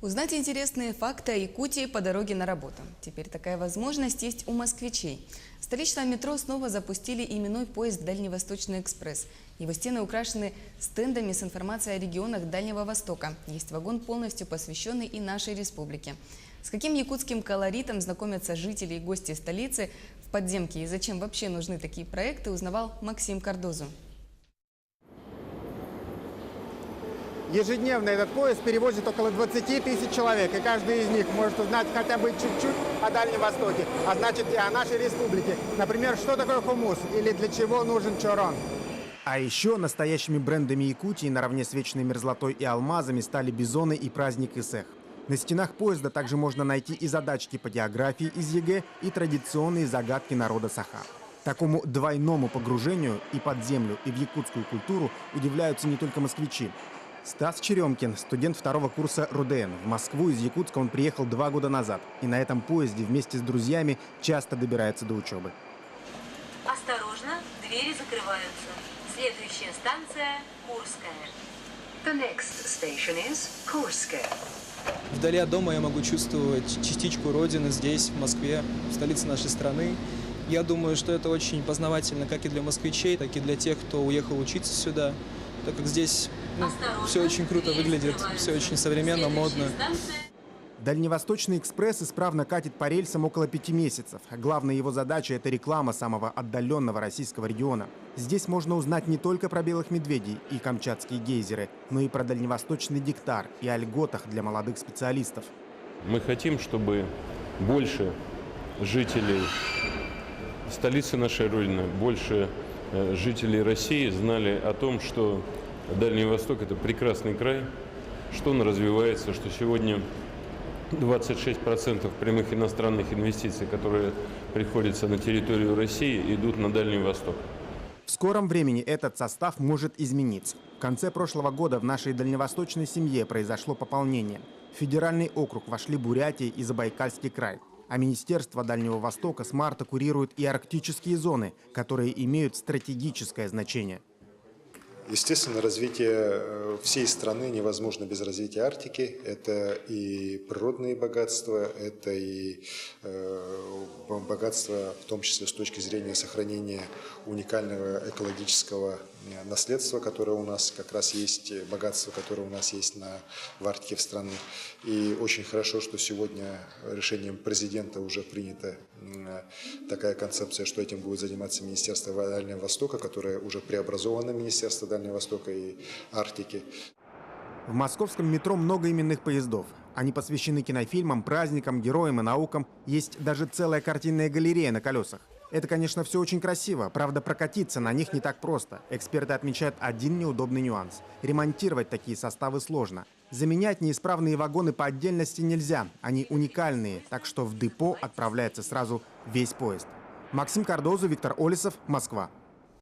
Узнать интересные факты о Якутии по дороге на работу. Теперь такая возможность есть у москвичей. В столичном метро снова запустили именной поезд «Дальневосточный экспресс». Его стены украшены стендами с информацией о регионах Дальнего Востока. Есть вагон, полностью посвященный и нашей республике. С каким якутским колоритом знакомятся жители и гости столицы в подземке и зачем вообще нужны такие проекты, узнавал Максим Кардозу. Ежедневно этот поезд перевозит около 20 тысяч человек, и каждый из них может узнать хотя бы чуть-чуть о Дальнем Востоке, а значит и о нашей республике. Например, что такое хумус или для чего нужен чорон. А еще настоящими брендами Якутии наравне с вечной мерзлотой и алмазами стали бизоны и праздник Исэх. На стенах поезда также можно найти и задачки по географии из ЕГЭ, и традиционные загадки народа Саха. Такому двойному погружению и под землю, и в якутскую культуру удивляются не только москвичи. Стас Черемкин, студент второго курса РУДН. В Москву из Якутска он приехал 2 года назад. И на этом поезде вместе с друзьями часто добирается до учебы. Осторожно, двери закрываются. Следующая станция – Курская. The next station is Kurskaya. Вдали от дома я могу чувствовать частичку родины здесь, в Москве, в столице нашей страны. Я думаю, что это очень познавательно как и для москвичей, так и для тех, кто уехал учиться сюда, так как здесь все очень круто выглядит, все очень современно, модно. Дальневосточный экспресс исправно катит по рельсам около 5 месяцев. Главная его задача – это реклама самого отдаленного российского региона. Здесь можно узнать не только про белых медведей и камчатские гейзеры, но и про дальневосточный гектар и о льготах для молодых специалистов. Мы хотим, чтобы больше жителей столицы нашей Родины, больше жителей России знали о том, что Дальний Восток – это прекрасный край, что он развивается, что сегодня 26% прямых иностранных инвестиций, которые приходятся на территорию России, идут на Дальний Восток. В скором времени этот состав может измениться. В конце прошлого года в нашей дальневосточной семье произошло пополнение. В федеральный округ вошли Бурятия и Забайкальский край. А Министерство Дальнего Востока с марта курирует и арктические зоны, которые имеют стратегическое значение. Естественно, развитие всей страны невозможно без развития Арктики. Это и природные богатства, это и богатство, в том числе с точки зрения сохранения уникального экологического наследства, которое у нас как раз есть, богатство, которое у нас есть в Арктике в стране. И очень хорошо, что сегодня решением президента уже принята такая концепция, что этим будет заниматься Министерство Дальнего Востока, которое уже преобразовано в Министерство Дальнего Востока и Арктики. В московском метро много именных поездов. Они посвящены кинофильмам, праздникам, героям и наукам. Есть даже целая картинная галерея на колесах. Это, конечно, все очень красиво. Правда, прокатиться на них не так просто. Эксперты отмечают один неудобный нюанс. Ремонтировать такие составы сложно. Заменять неисправные вагоны по отдельности нельзя. Они уникальные, так что в депо отправляется сразу весь поезд. Максим Кардозу, Виктор Олесов, Москва.